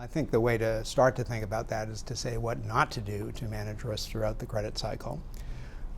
I think the way to start to think about that is to say what not to do to manage risk throughout the credit cycle.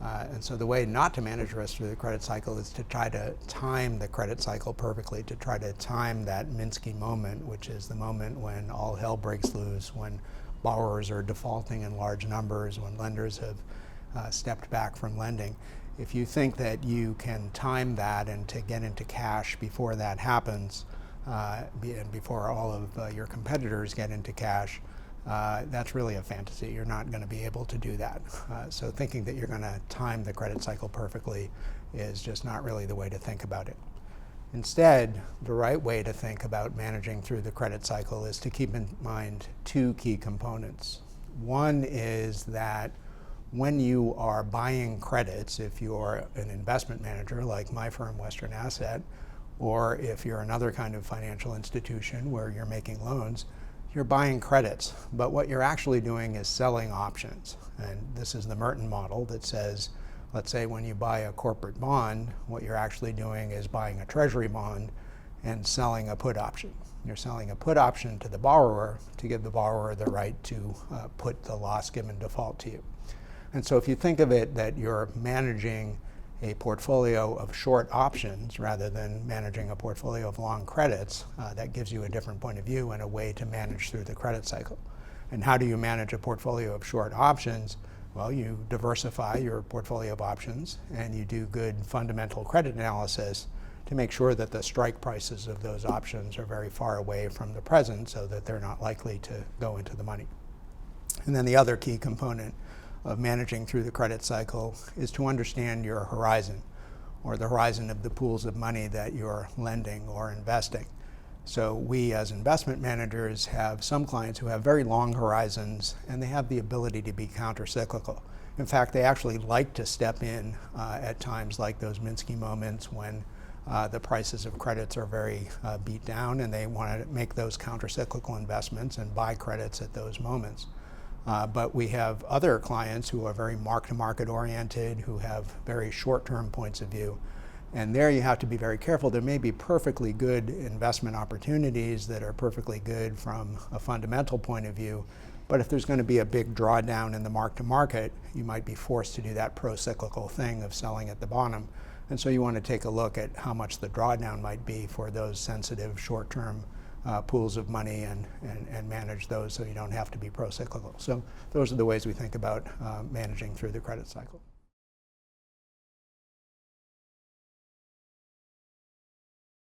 And so the way not to manage risk through the credit cycle is to try to time the credit cycle perfectly, to try to time that Minsky moment, which is the moment when all hell breaks loose, when borrowers are defaulting in large numbers, when lenders have stepped back from lending. If you think that you can time that and to get into cash before that happens, and before all of your competitors get into cash, that's really a fantasy. You're not going to be able to do that. So thinking that you're going to time the credit cycle perfectly is just not really the way to think about it. Instead, the right way to think about managing through the credit cycle is to keep in mind two key components. One is that when you are buying credits, if you're an investment manager like my firm, Western Asset, or if you're another kind of financial institution where you're making loans, you're buying credits, but what you're actually doing is selling options. And this is the Merton model that says, let's say when you buy a corporate bond, what you're actually doing is buying a treasury bond and selling a put option. You're selling a put option to the borrower to give the borrower the right to put the loss given default to you. And so if you think of it that you're managing a portfolio of short options rather than managing a portfolio of long credits, that gives you a different point of view and a way to manage through the credit cycle. And how do you manage a portfolio of short options? Well, you diversify your portfolio of options and you do good fundamental credit analysis to make sure that the strike prices of those options are very far away from the present so that they're not likely to go into the money. And then the other key component of managing through the credit cycle is to understand your horizon, or the horizon of the pools of money that you're lending or investing. So we as investment managers have some clients who have very long horizons and they have the ability to be counter-cyclical. In fact, they actually like to step in at times like those Minsky moments when the prices of credits are very beat down, and they want to make those counter-cyclical investments and buy credits at those moments. But we have other clients who are very mark-to-market oriented, who have very short-term points of view. And there you have to be very careful. There may be perfectly good investment opportunities that are perfectly good from a fundamental point of view, but if there's going to be a big drawdown in the mark-to-market, you might be forced to do that pro-cyclical thing of selling at the bottom. And so you want to take a look at how much the drawdown might be for those sensitive short-term pools of money and manage those so you don't have to be pro-cyclical. So those are the ways we think about managing through the credit cycle.